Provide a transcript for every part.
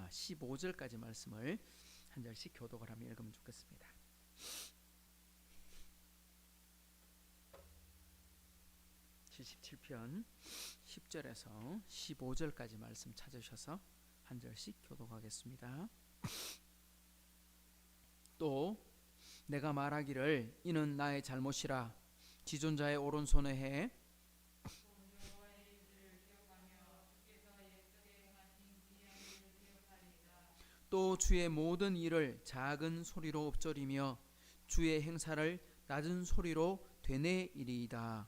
15절까지 말씀을 한 절씩 교독을 하며 읽으면 좋겠습니다. 77편 10절에서 15절까지 말씀 찾으셔서 한 절씩 교독하겠습니다. 또 내가 말하기를 이는 나의 잘못이라 지존자의 오른손에 해 또 주의 모든 일을 작은 소리로 읊조리며 주의 행사를 낮은 소리로 되뇌이리이다.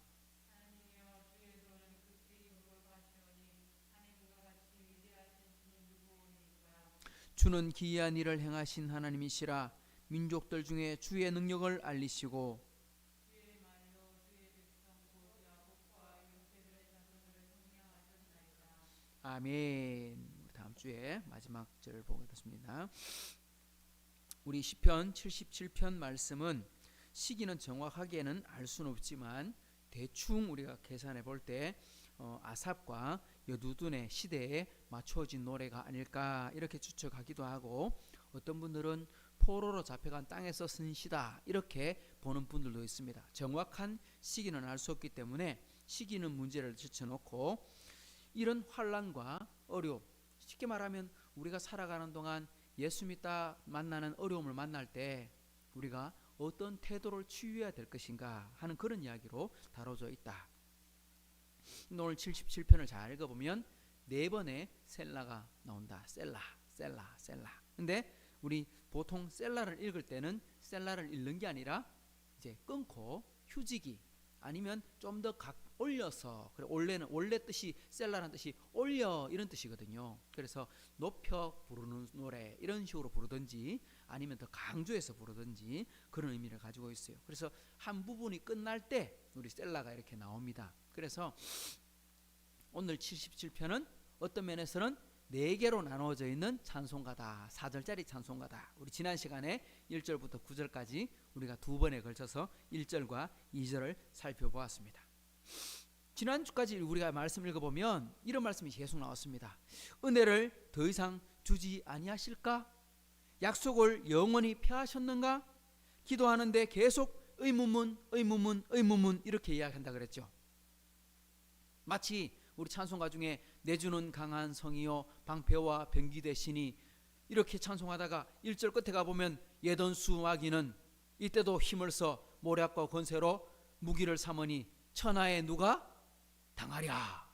주는 기이한 일을 행하신 하나님이시라. 민족들 중에 주의 능력을 알리시고 아멘. 다음 주에 마지막 절 보겠습니다. 우리 시편 77편 말씀은 시기는 정확하게는 알 수는 없지만 대충 우리가 계산해 볼 때 아삽과 여두둔의 시대에 맞춰진 노래가 아닐까 이렇게 추측하기도 하고, 어떤 분들은 포로로 잡혀간 땅에서 쓴 시다 이렇게 보는 분들도 있습니다. 정확한 시기는 알 수 없기 때문에 시기는 문제를 제쳐놓고 이런 환난과 어려움, 쉽게 말하면 우리가 살아가는 동안 예수 믿다 만나는 어려움을 만날 때 우리가 어떤 태도를 취해야 될 것인가 하는 그런 이야기로 다뤄져 있다. 오늘 77편을 잘 읽어보면 네 번의 셀라가 나온다. 셀라. 근데 우리 보통 셀라를 읽을 때는 셀라를 읽는 게 아니라 이제 끊고 휴지기 아니면 좀 더 올려서, 그래 원래 뜻이 셀라라는 뜻이 올려 이런 뜻이거든요. 그래서 높여 부르는 노래 이런 식으로 부르든지 아니면 더 강조해서 부르든지 그런 의미를 가지고 있어요. 그래서 한 부분이 끝날 때 우리 셀라가 이렇게 나옵니다. 그래서 오늘 77편은 어떤 면에서는 4개로 나누어져 있는 찬송가다. 4절짜리 찬송가다. 우리 지난 시간에 1절부터 9절까지 우리가 2번에 걸쳐서 1절과 2절을 살펴보았습니다. 지난주까지 우리가 말씀 읽어보면 이런 말씀이 계속 나왔습니다. 은혜를 더 이상 주지 아니하실까? 약속을 영원히 폐하셨는가? 기도하는데 계속 의문문 이렇게 이야기한다 그랬죠. 마치 우리 찬송가 중에 내주는 강한 성이요 방패와 병기 되시니 이렇게 찬송하다가 1절 끝에 가보면 예던수 마귀는 이때도 힘을 써 모략과 권세로 무기를 삼으니 천하에 누가 당하랴.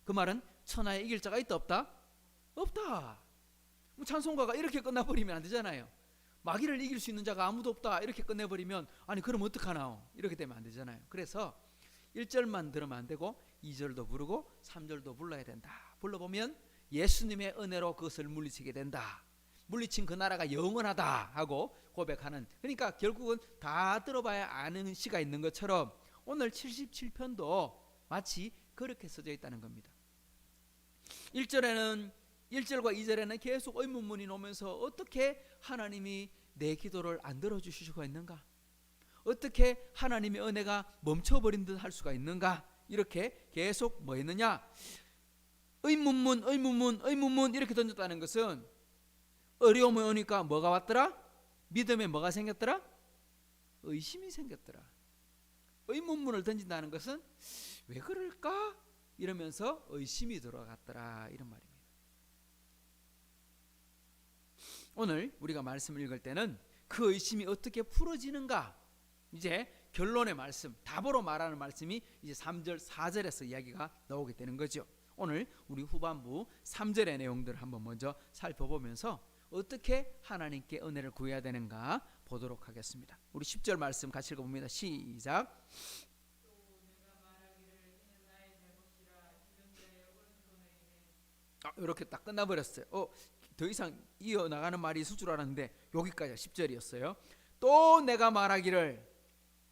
그 말은 천하에 이길 자가 있다 없다? 없다. 찬송가가 이렇게 끝나버리면 안 되잖아요. 마귀를 이길 수 있는 자가 아무도 없다 이렇게 끝내버리면 아니 그럼 어떡하나 이렇게 되면 안 되잖아요. 그래서 1절만 들으면 안 되고 2절도 부르고 3절도 불러야 된다. 불러보면 예수님의 은혜로 그것을 물리치게 된다. 물리친 그 나라가 영원하다 하고 고백하는, 그러니까 결국은 다 들어봐야 아는 시가 있는 것처럼 오늘 77편도 마치 그렇게 써져 있다는 겁니다. 1절과 2절에는 계속 의문문이 나오면서 어떻게 하나님이 내 기도를 안 들어주실 수가 있는가? 어떻게 하나님의 은혜가 멈춰버린 듯 할 수가 있는가? 이렇게 계속 뭐 했느냐? 의문문 이렇게 던졌다는 것은 어려움이 오니까 뭐가 왔더라? 믿음에 뭐가 생겼더라? 의심이 생겼더라. 의문문을 던진다는 것은 왜 그럴까? 이러면서 의심이 들어갔더라 이런 말입니다. 오늘 우리가 말씀을 읽을 때는 그 의심이 어떻게 풀어지는가? 이제 결론의 말씀, 답으로 말하는 말씀이 이제 3절, 4절에서 이야기가 나오게 되는 거죠. 오늘 우리 후반부 3절의 내용들을 한번 먼저 살펴보면서 어떻게 하나님께 은혜를 구해야 되는가 보도록 하겠습니다. 우리 10절 말씀 같이 읽어봅니다. 시작. 이렇게 딱 끝나버렸어요. 더 이상 이어나가는 말이 있을 줄 알았는데 여기까지가 10절이었어요. 또 내가 말하기를,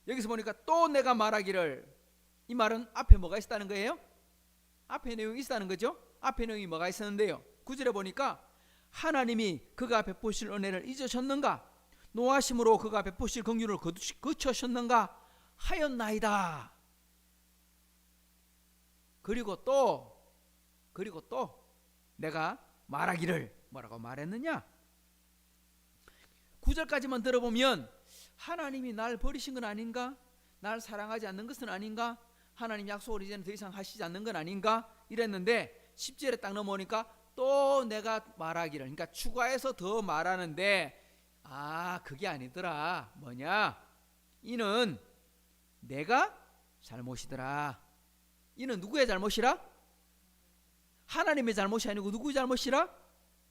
여기서 보니까 또 내가 말하기를, 이 말은 앞에 뭐가 있었다는 거예요? 앞에 내용이 있었다는 거죠. 앞에 내용이 뭐가 있었는데요. 9절에 보니까 하나님이 그가 베푸실 은혜를 잊으셨는가? 노하심으로 그가 베푸실 긍휼을 거두셨는가 하였나이다. 그리고 또 내가 말하기를, 뭐라고 말했느냐? 9절까지만 들어보면 하나님이 날 버리신 건 아닌가? 날 사랑하지 않는 것은 아닌가? 하나님 약속을 이제는 더 이상 하시지 않는 건 아닌가? 이랬는데 10절에 딱 넘어오니까 또 내가 말하기를, 그러니까 추가해서 더 말하는데, 그게 아니더라. 뭐냐? 이는 내가 잘못이더라. 이는 누구의 잘못이라? 하나님의 잘못이 아니고 누구의 잘못이라?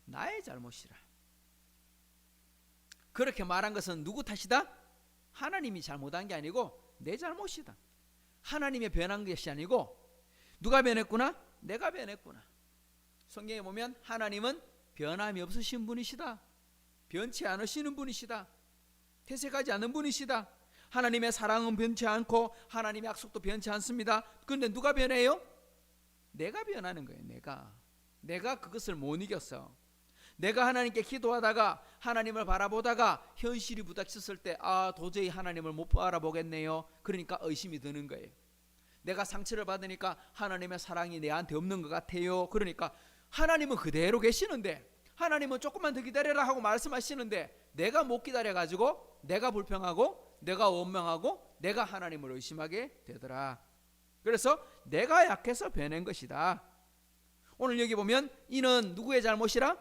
나의 잘못이라. 그렇게 말한 것은 누구 탓이다? 하나님이 잘못한 게 아니고 내 잘못이다. 하나님의 변한 것이 아니고 누가 변했구나? 내가 변했구나. 성경에 보면 하나님은 변함이 없으신 분이시다. 변치 않으시는 분이시다. 퇴색하지 않는 분이시다. 하나님의 사랑은 변치 않고 하나님의 약속도 변치 않습니다. 그런데 누가 변해요? 내가 변하는 거예요. 내가 그것을 못 이겼어. 내가 하나님께 기도하다가 하나님을 바라보다가 현실이 부닥쳤을 때 도저히 하나님을 못 바라보겠네요. 그러니까 의심이 드는 거예요. 내가 상처를 받으니까 하나님의 사랑이 내한테 없는 것 같아요. 그러니까 하나님은 그대로 계시는데, 하나님은 조금만 더 기다려라 하고 말씀하시는데 내가 못 기다려가지고 내가 불평하고 내가 원망하고 내가 하나님을 의심하게 되더라. 그래서 내가 약해서 변한 것이다. 오늘 여기 보면 이는 누구의 잘못이라?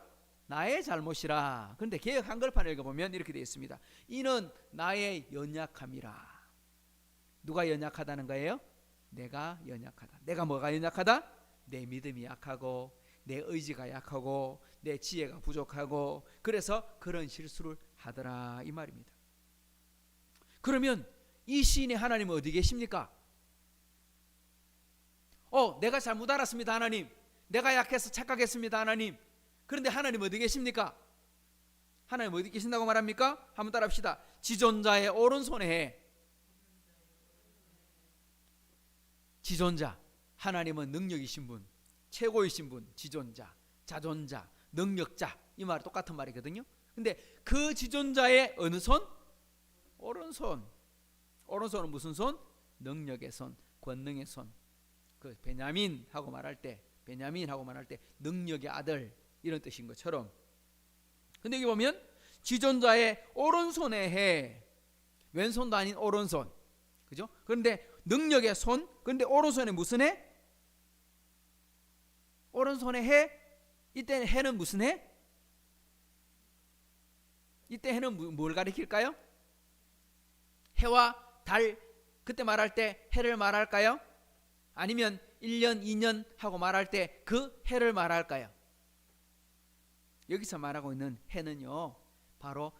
나의 잘못이라. 그런데 개역 한글판을 읽어보면 이렇게 되어 있습니다. 이는 나의 연약함이라. 누가 연약하다는 거예요? 내가 연약하다. 내가 뭐가 연약하다? 내 믿음이 약하고 내 의지가 약하고 내 지혜가 부족하고 그래서 그런 실수를 하더라, 이 말입니다. 그러면 이 시인의 하나님은 어디 계십니까? 내가 잘못 알았습니다, 하나님. 내가 약해서 착각했습니다, 하나님. 그런데 하나님 어디 계십니까? 하나님 어디 계신다고 말합니까? 한번 따라합시다. 지존자의 오른손에 해. 지존자, 하나님은 능력이신 분, 최고이신 분, 지존자, 자존자, 능력자, 이 말이 똑같은 말이거든요. 근데 그 지존자의 어느 손? 오른손. 오른손은 무슨 손? 능력의 손, 권능의 손. 그 베냐민하고 말할 때 능력의 아들, 이런 뜻인 것처럼. 근데 여기 보면 지존자의 오른손에 해. 왼손도 아닌 오른손, 그죠? 그런데 능력의 손, 그런데 오른손에 무슨 해? 오른손에 해. 이때 해는 무슨 해? 이때 해는 뭘 가리킬까요? 해와 달, 그때 말할 때 해를 말할까요? 아니면 1년, 2년 하고 말할 때 그 해를 말할까요? 여기서 말하고 있는 해는요, 바로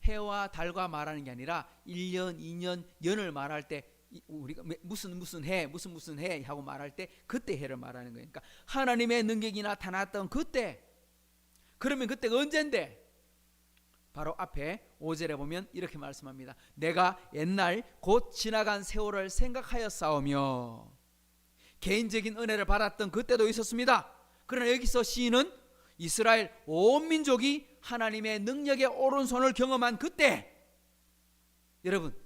해와 달과 말하는 게 아니라 1년, 2년, 년을 말할 때 우리가 무슨 해 하고 말할 때 그때 해를 말하는 거예요. 그러니까 하나님의 능력이 나타났던 그때. 그러면 그때가 언젠데? 바로 앞에 5절에 보면 이렇게 말씀합니다. 내가 옛날 곧 지나간 세월을 생각하여 싸우며. 개인적인 은혜를 받았던 그때도 있었습니다. 그러나 여기서 시인은 이스라엘 온 민족이 하나님의 능력의 오른손을 경험한 그때, 여러분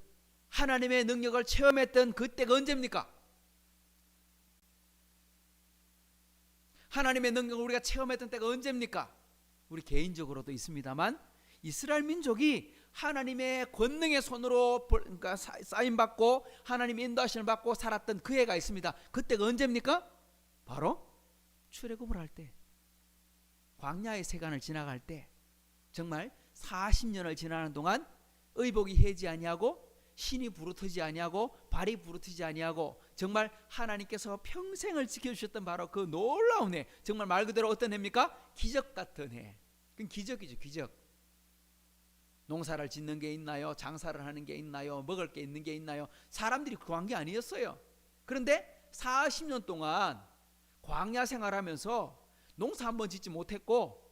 하나님의 능력을 체험했던 그때가 언제입니까? 하나님의 능력을 우리가 체험했던 때가 언제입니까? 우리 개인적으로도 있습니다만 이스라엘 민족이 하나님의 권능의 손으로 그러니까 쌓임받고 하나님의 인도하심을 받고 살았던 그 해가 있습니다. 그때가 언제입니까? 바로 출애굽을 할 때, 광야의 세간을 지나갈 때, 정말 40년을 지나는 동안 의복이 해지 아니하고 신이 부르트지 아니하고 발이 부르트지 아니하고 정말 하나님께서 평생을 지켜주셨던 바로 그 놀라운 해, 정말 말 그대로 어떤 해입니까? 기적 같은 해. 그건 기적이죠, 기적. 농사를 짓는 게 있나요? 장사를 하는 게 있나요? 먹을 게 있는 게 있나요? 사람들이 구한 게 아니었어요. 그런데 40년 동안 광야 생활하면서 농사 한번 짓지 못했고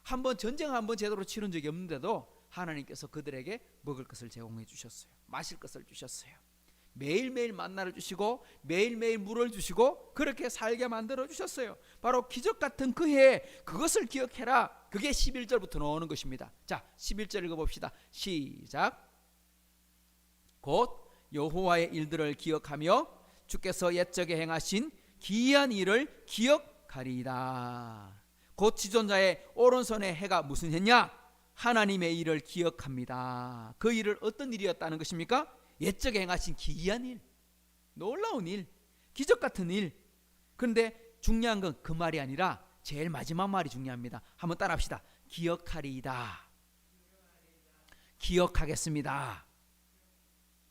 한번 전쟁 한번 제대로 치른 적이 없는데도 하나님께서 그들에게 먹을 것을 제공해 주셨어요. 마실 것을 주셨어요. 매일매일 만나를 주시고 매일매일 물을 주시고 그렇게 살게 만들어 주셨어요. 바로 기적 같은 그 해에 그것을 기억해라. 그게 11절부터 나오는 것입니다. 자, 11절 읽어봅시다. 시작. 곧 여호와의 일들을 기억하며 주께서 옛적에 행하신 기이한 일을 기억하리이다. 곧 지존자의 오른손의 해가 무슨 해냐? 하나님의 일을 기억합니다. 그 일을 어떤 일이었다는 것입니까? 옛적에 행하신 기이한 일, 놀라운 일, 기적 같은 일. 그런데 중요한 건 그 말이 아니라 제일 마지막 말이 중요합니다. 한번 따라합시다. 기억하리이다. 기억하겠습니다.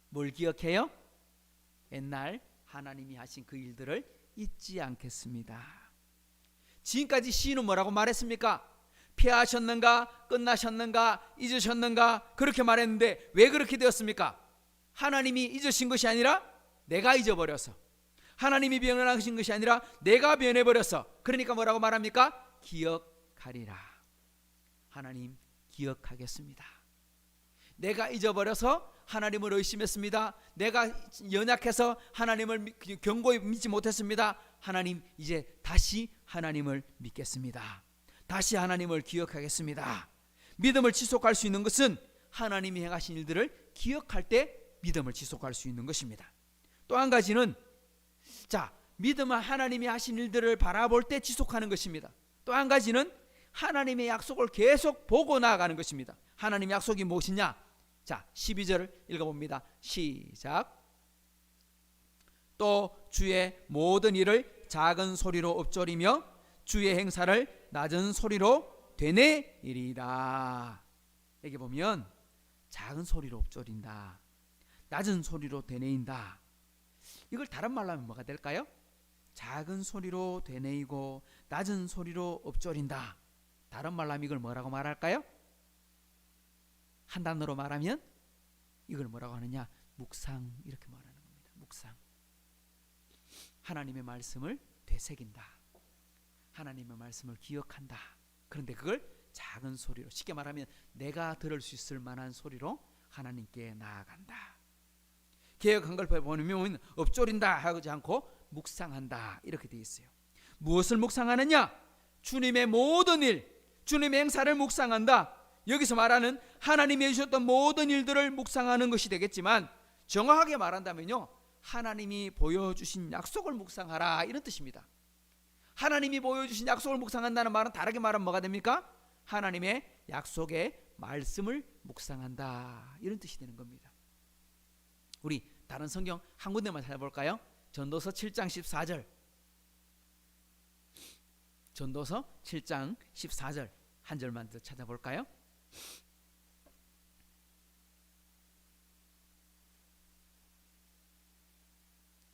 뭘 기억해요? 옛날 하나님이 하신 그 일들을 잊지 않겠습니다. 지금까지 시인은 뭐라고 말했습니까? 피하셨는가? 끝나셨는가? 잊으셨는가? 그렇게 말했는데 왜 그렇게 되었습니까? 하나님이 잊으신 것이 아니라 내가 잊어버려서, 하나님이 변하신 것이 아니라 내가 변해버려서. 그러니까 뭐라고 말합니까? 기억하리라. 하나님 기억하겠습니다. 내가 잊어버려서 하나님을 의심했습니다. 내가 연약해서 하나님을 견고히 믿지 못했습니다. 하나님, 이제 다시 하나님을 믿겠습니다. 다시 하나님을 기억하겠습니다. 믿음을 지속할 수 있는 것은 하나님이 행하신 일들을 기억할 때 믿음을 지속할 수 있는 것입니다. 또 한 가지는, 자, 믿음은 하나님이 하신 일들을 바라볼 때 지속하는 것입니다. 또 한 가지는 하나님의 약속을 계속 보고 나아가는 것입니다. 하나님의 약속이 무엇이냐? 자, 12절을 읽어봅니다. 시작. 또 주의 모든 일을 작은 소리로 읊조리며 주의 행사를 낮은 소리로 되뇌이리이다. 여기 보면 작은 소리로 읊조린다, 낮은 소리로 되뇌인다. 이걸 다른 말로 하면 뭐가 될까요? 작은 소리로 되뇌이고 낮은 소리로 읊조린다. 다른 말로 하면 이걸 뭐라고 말할까요? 한 단어로 말하면 이걸 뭐라고 하느냐? 묵상, 이렇게 말하는 겁니다. 묵상. 하나님의 말씀을 되새긴다. 하나님의 말씀을 기억한다. 그런데 그걸 작은 소리로, 쉽게 말하면 내가 들을 수 있을 만한 소리로 하나님께 나아간다. 개혁한 걸 보면 읊조린다 하지 않고 묵상한다, 이렇게 되어 있어요. 무엇을 묵상하느냐? 주님의 모든 일, 주님의 행사를 묵상한다. 여기서 말하는 하나님이 해주셨던 모든 일들을 묵상하는 것이 되겠지만, 정확하게 말한다면요, 하나님이 보여주신 약속을 묵상하라, 이런 뜻입니다. 하나님이 보여주신 약속을 묵상한다는 말은 다르게 말하면 뭐가 됩니까? 하나님의 약속의 말씀을 묵상한다, 이런 뜻이 되는 겁니다. 우리 다른 성경 한 군데만 찾아볼까요? 전도서 7장 14절. 전도서 7장 14절 한 절만 더 찾아볼까요?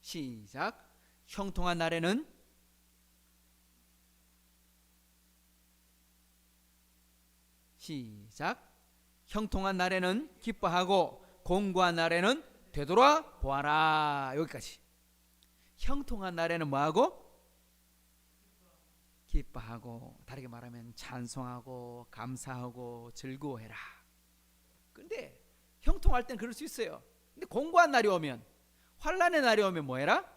시작. 형통한 날에는 시작. 형통한 날에는 기뻐하고 공고한 날에는 되돌아 보아라. 여기까지. 형통한 날에는 뭐하고? 기뻐하고, 다르게 말하면 찬송하고 감사하고 즐거워해라. 근데 형통할 땐 그럴 수 있어요. 근데 공고한 날이 오면, 환난의 날이 오면 뭐해라?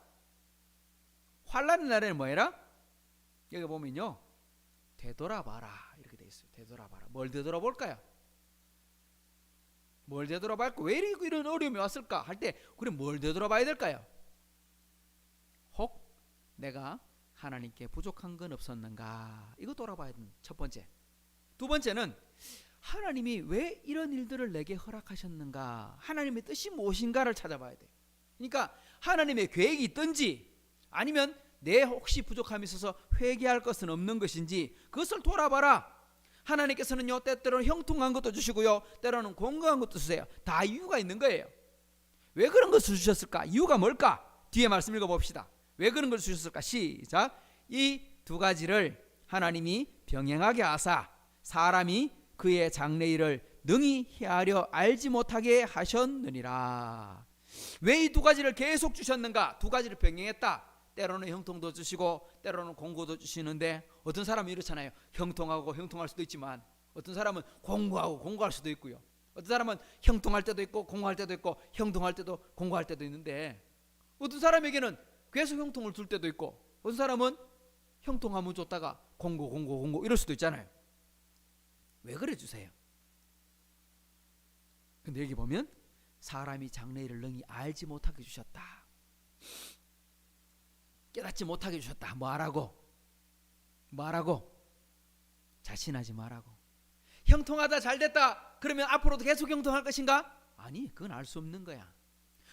환난의 날에는 뭐해라? 여기 보면요, 되돌아봐라, 이렇게 돼 있어요. 되돌아봐라. 뭘 되돌아볼까요? 뭘 되돌아볼까? 왜 이런 어려움이 왔을까? 할 때 그래, 뭘 되돌아봐야 될까요? 혹 내가 하나님께 부족한 건 없었는가? 이거 돌아봐야 되는 첫 번째. 두 번째는 하나님이 왜 이런 일들을 내게 허락하셨는가? 하나님의 뜻이 무엇인가를 찾아봐야 돼. 그러니까 하나님의 계획이 있든지, 아니면 내 혹시 부족함이 있어서 회개할 것은 없는 것인지 그것을 돌아봐라. 하나님께서는요, 때때로는 형통한 것도 주시고요, 때로는 공고한 것도 주세요. 다 이유가 있는 거예요. 왜 그런 것을 주셨을까? 이유가 뭘까? 뒤에 말씀 읽어봅시다. 왜 그런 걸 주셨을까? 시작. 이 두 가지를 하나님이 병행하게 하사 사람이 그의 장래일을 능히 헤아려 알지 못하게 하셨느니라. 왜 이 두 가지를 계속 주셨는가? 두 가지를 병행했다. 때로는 형통도 주시고 때로는 공고도 주시는데, 어떤 사람은 이렇잖아요. 형통하고 형통할 수도 있지만, 어떤 사람은 공고하고 공고할 수도 있고요. 어떤 사람은 형통할 때도 있고 공고할 때도 있고 형통할 때도 공고할 때도 있는데, 어떤 사람에게는 계속 형통을 줄 때도 있고, 어떤 사람은 형통하면 줬다가 공고 이럴 수도 있잖아요. 왜 그래 주세요? 근데 여기 보면 사람이 장래일을 능히 알지 못하게 주셨다. 깨닫지 못하게 주셨다. 뭐하라고? 자신하지 말라고. 형통하다, 잘됐다 그러면 앞으로도 계속 형통할 것인가? 아니, 그건 알 수 없는 거야.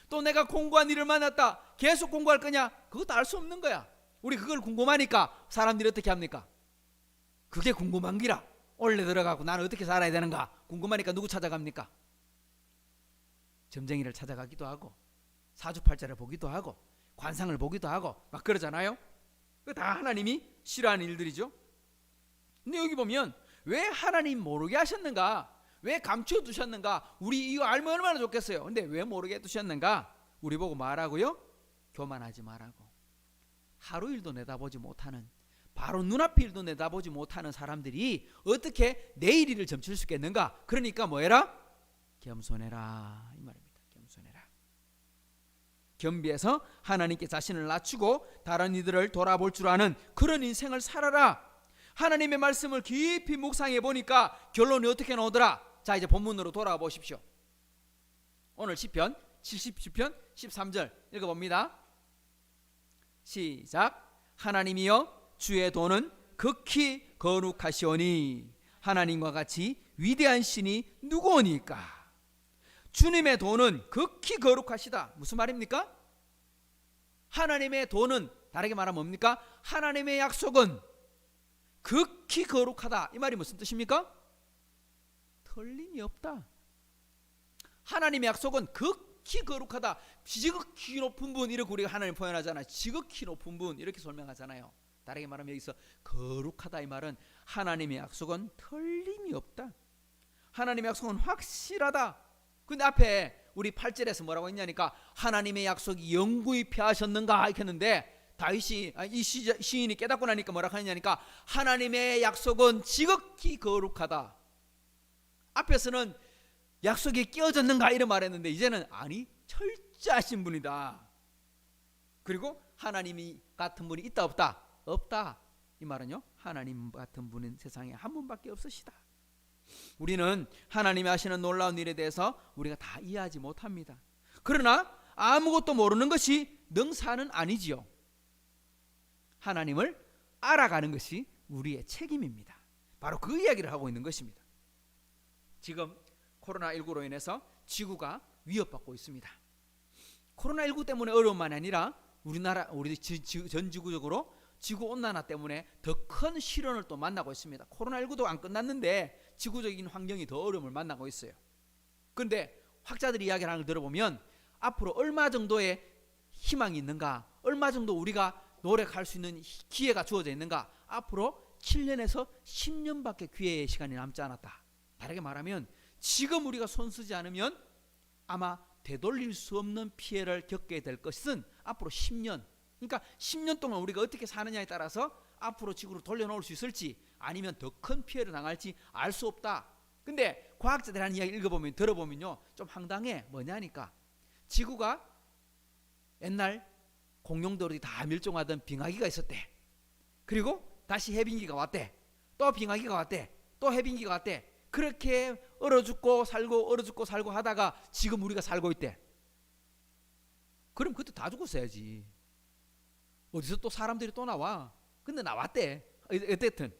또 내가 공고한 일을 만났다, 계속 공고할 거냐? 그것도 알 수 없는 거야. 우리 그걸 궁금하니까 사람들이 어떻게 합니까? 그게 궁금한 기라. 원래 들어가고 나는 어떻게 살아야 되는가 궁금하니까 누구 찾아갑니까? 점쟁이를 찾아가기도 하고 사주팔자를 보기도 하고 관상을 보기도 하고 막 그러잖아요. 그거 다 하나님이 싫어하는 일들이죠. 근데 여기 보면 왜 하나님 모르게 하셨는가? 왜 감춰두셨는가? 우리 이거 알면 얼마나 좋겠어요. 근데 왜 모르게 두셨는가? 우리 보고 말하고요, 교만하지 말라고. 하루 일도 내다보지 못하는, 바로 눈앞의 일도 내다보지 못하는 사람들이 어떻게 내일 일을 점칠 수 있겠는가? 그러니까 뭐해라? 겸손해라 이 말입니다. 겸손해라. 겸비해서 하나님께 자신을 낮추고 다른 이들을 돌아볼 줄 아는 그런 인생을 살아라. 하나님의 말씀을 깊이 묵상해 보니까 결론이 어떻게 나오더라? 자, 이제 본문으로 돌아와 보십시오. 오늘 시편 77편 13절 읽어봅니다. 시작. 하나님이여 주의 도는 극히 거룩하시오니 하나님과 같이 위대한 신이 누구오니까. 주님의 도는 극히 거룩하시다. 무슨 말입니까? 하나님의 도는 다르게 말하면 뭡니까? 하나님의 약속은 극히 거룩하다. 이 말이 무슨 뜻입니까? 틀림이 없다. 하나님의 약속은 극히 거룩하다. 지극히 높은 분, 이렇게 우리가 하나님 표현하잖아요. 지극히 높은 분 이렇게 설명하잖아요. 다르게 말하면 여기서 거룩하다 이 말은 하나님의 약속은 틀림이 없다. 하나님의 약속은 확실하다. 근데 앞에 우리 8절에서 뭐라고 했냐니까 하나님의 약속이 영구히 폐하셨는가 이렇게 했는데 다윗이 이 시인이 깨닫고 나니까 뭐라고 하냐니까 하나님의 약속은 지극히 거룩하다. 앞에서는 약속이 끼어졌는가 이런 말했는데 이제는 아니 철저하신 분이다. 그리고 하나님이 같은 분이 있다 없다? 없다. 이 말은요, 하나님 같은 분은 세상에 한 분밖에 없으시다. 우리는 하나님이 하시는 놀라운 일에 대해서 우리가 다 이해하지 못합니다. 그러나 아무것도 모르는 것이 능사는 아니지요. 하나님을 알아가는 것이 우리의 책임입니다. 바로 그 이야기를 하고 있는 것입니다. 지금 코로나19로 인해서 지구가 위협받고 있습니다. 코로나19 때문에 어려움만이 아니라 우리나라, 우리 전 지구적으로 지구온난화 때문에 더 큰 시련을 또 만나고 있습니다. 코로나19도 안 끝났는데 지구적인 환경이 더 어려움을 만나고 있어요. 그런데 학자들이 이야기를 들어보면 앞으로 얼마 정도의 희망이 있는가, 얼마 정도 우리가 노력할 수 있는 기회가 주어져 있는가, 앞으로 7년에서 10년밖에 기회의 시간이 남지 않았다. 다르게 말하면 지금 우리가 손쓰지 않으면 아마 되돌릴 수 없는 피해를 겪게 될 것은 앞으로 10년, 그러니까 10년 동안 우리가 어떻게 사느냐에 따라서 앞으로 지구를 돌려놓을 수 있을지 아니면 더 큰 피해를 당할지 알 수 없다. 근데 과학자들이 하는 이야기 읽어보면 들어보면요 좀 황당해. 뭐냐니까 지구가 옛날 공룡들이 다 멸종하던 빙하기가 있었대. 그리고 다시 해빙기가 왔대. 또 빙하기가 왔대. 또 해빙기가 왔대. 그렇게 얼어 죽고 살고 하다가 지금 우리가 살고 있대. 그럼 그때 다 죽었어야지. 어디서 또 사람들이 또 나와. 근데 나왔대. 어쨌든.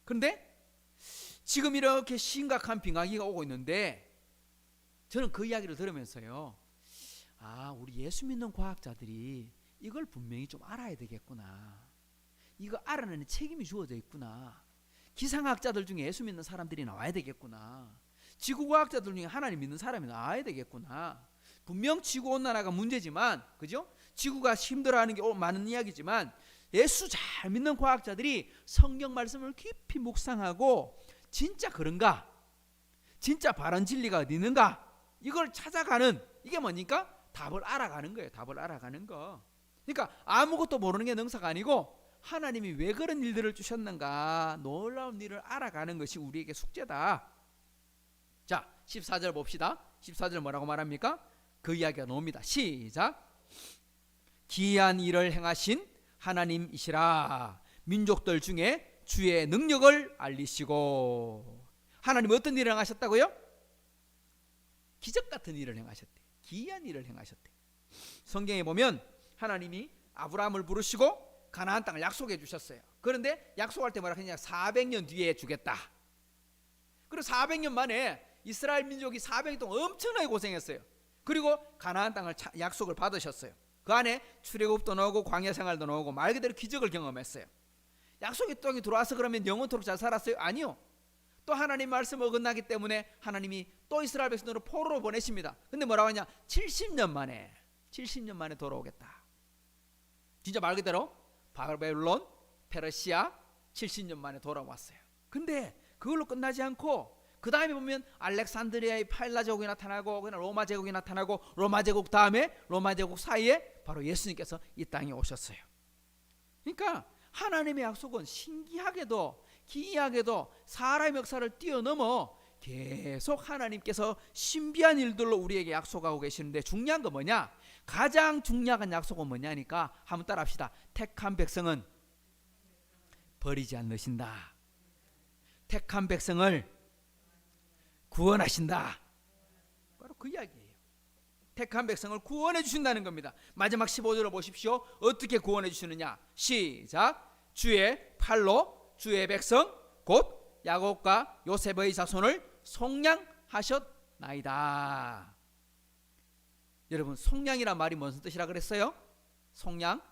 그런데 지금 이렇게 심각한 빙하기가 오고 있는데 저는 그 이야기를 들으면서요, 아, 우리 예수 믿는 과학자들이 이걸 분명히 좀 알아야 되겠구나. 이거 알아내는 책임이 주어져 있구나. 기상학자들 중에 예수 믿는 사람들이 나와야 되겠구나. 지구과학자들 중에 하나님 믿는 사람이 나와야 되겠구나. 분명 지구온난화가 문제지만, 그죠? 지구가 힘들어하는 게 많은 이야기지만 예수 잘 믿는 과학자들이 성경 말씀을 깊이 묵상하고 진짜 그런가? 진짜 바른 진리가 어디 있는가? 이걸 찾아가는, 이게 뭡니까? 답을 알아가는 거예요. 답을 알아가는 거. 그러니까 아무것도 모르는 게 능사가 아니고 하나님이 왜 그런 일들을 주셨는가, 놀라운 일을 알아가는 것이 우리에게 숙제다. 자, 14절 봅시다. 14절 뭐라고 말합니까? 그 이야기가 나옵니다. 시작. 기이한 일을 행하신 하나님이시라. 민족들 중에 주의 능력을 알리시고. 하나님 어떤 일을 행하셨다고요? 기적 같은 일을 행하셨대. 기이한 일을 행하셨대. 성경에 보면 하나님이 아브라함을 부르시고 가나안 땅을 약속해 주셨어요. 그런데 약속할 때 뭐라 했냐? 400년 뒤에 주겠다. 그리고 400년 만에 이스라엘 민족이 400년 동안 엄청나게 고생했어요. 그리고 가나안 땅을 약속을 받으셨어요. 그 안에 출애굽도 나오고 광야 생활도 나오고 말 그대로 기적을 경험했어요. 약속의 땅에 들어와서 그러면 영원토록 잘 살았어요? 아니요. 또 하나님 말씀 어긋나기 때문에 하나님이 또 이스라엘 백성들을 포로로 보내십니다. 근데 뭐라고 하냐? 70년 만에 돌아오겠다. 진짜 말 그대로 바벨론, 페르시아 70년 만에 돌아왔어요. 근데 그걸로 끝나지 않고 그 다음에 보면 알렉산드리아의 파일라 제국이 나타나고 그냥 로마 제국이 나타나고 로마 제국 다음에 로마 제국 사이에 바로 예수님께서 이 땅에 오셨어요. 그러니까 하나님의 약속은 신기하게도 기이하게도 사람의 역사를 뛰어넘어 계속 하나님께서 신비한 일들로 우리에게 약속하고 계시는데 중요한 건 뭐냐? 가장 중요한 약속은 뭐냐니까 한번 따라합시다. 택한 백성은 버리지 않으신다. 택한 백성을 구원하신다. 바로 그 이야기예요. 택한 백성을 구원해 주신다는 겁니다. 마지막 15절을 보십시오. 어떻게 구원해 주시느냐? 시작. 주의 팔로 주의 백성 곧 야곱과 요셉의 자손을 속량하셨나이다. 여러분, 속량이란 말이 무슨 뜻이라 그랬어요? 속량,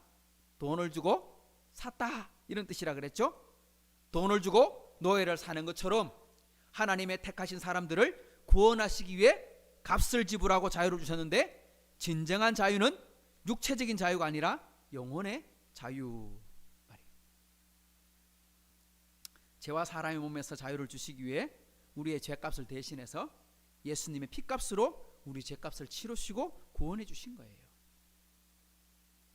돈을 주고 샀다, 이런 뜻이라 그랬죠. 돈을 주고 노예를 사는 것처럼 하나님의 택하신 사람들을 구원하시기 위해 값을 지불하고 자유를 주셨는데, 진정한 자유는 육체적인 자유가 아니라 영혼의 자유 말이에요. 죄와 사람의 몸에서 자유를 주시기 위해 우리의 죄값을 대신해서 예수님의 피값으로 우리 죄값을 치르시고 구원해 주신 거예요.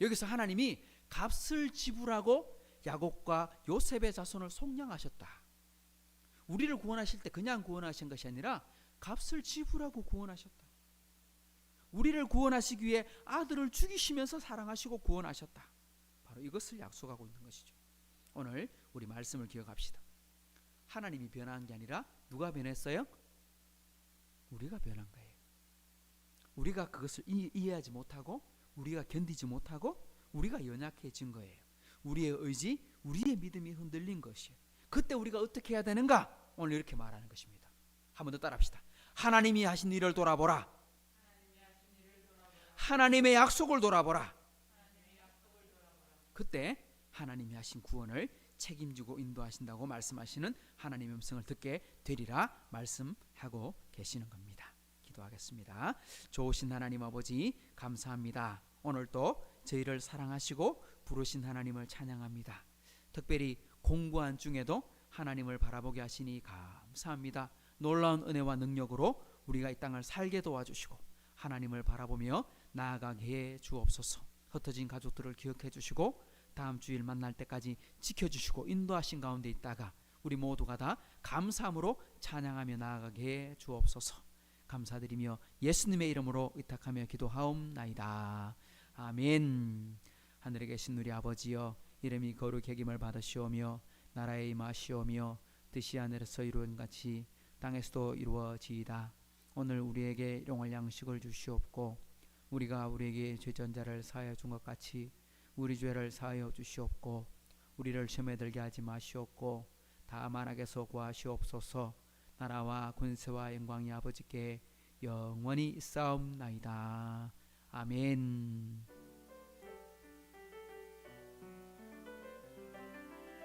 여기서 하나님이 값을 지불하고 야곱과 요셉의 자손을 속량하셨다. 우리를 구원하실 때 그냥 구원하신 것이 아니라 값을 지불하고 구원하셨다. 우리를 구원하시기 위해 아들을 죽이시면서 사랑하시고 구원하셨다. 바로 이것을 약속하고 있는 것이죠. 오늘 우리 말씀을 기억합시다. 하나님이 변한 게 아니라 누가 변했어요? 우리가 변한 거예요. 우리가 그것을 이해하지 못하고 우리가 견디지 못하고 우리가 연약해진 거예요. 우리의 의지, 우리의 믿음이 흔들린 것이에요. 그때 우리가 어떻게 해야 되는가? 오늘 이렇게 말하는 것입니다. 한 번 더 따라합시다. 하나님이 하신 일을 돌아보라. 하나님의 약속을 돌아보라. 그때 하나님이 하신 구원을 책임지고 인도하신다고 말씀하시는 하나님의 음성을 듣게 되리라 말씀하고 계시는 겁니다. 기도하겠습니다. 좋으신 하나님 아버지, 감사합니다. 오늘도 저희를 사랑하시고 부르신 하나님을 찬양합니다. 특별히 공부한 중에도 하나님을 바라보게 하시니 감사합니다. 놀라운 은혜와 능력으로 우리가 이 땅을 살게 도와주시고 하나님을 바라보며 나아가게 해 주옵소서. 흩어진 가족들을 기억해 주시고 다음 주일 만날 때까지 지켜주시고 인도하신 가운데 있다가 우리 모두가 다 감사함으로 찬양하며 나아가게 해 주옵소서. 감사드리며 예수님의 이름으로 의탁하며 기도하옵나이다. 아멘. 하늘에 계신 우리 아버지여, 이름이 거룩히 여김을 받으시오며 나라의 임하시오며 뜻이 하늘에서 이루어진 같이 땅에서도 이루어지이다. 오늘 우리에게 일용할 양식을 주시옵고 우리가 우리에게 죄전자를 사하여 준 것 같이 우리 죄를 사하여 주시옵고 우리를 시험에 들게 하지 마시옵고 다만 악에서 구하시옵소서. 나라와 권세와 영광이 아버지께 영원히 있사옵나이다. 아멘.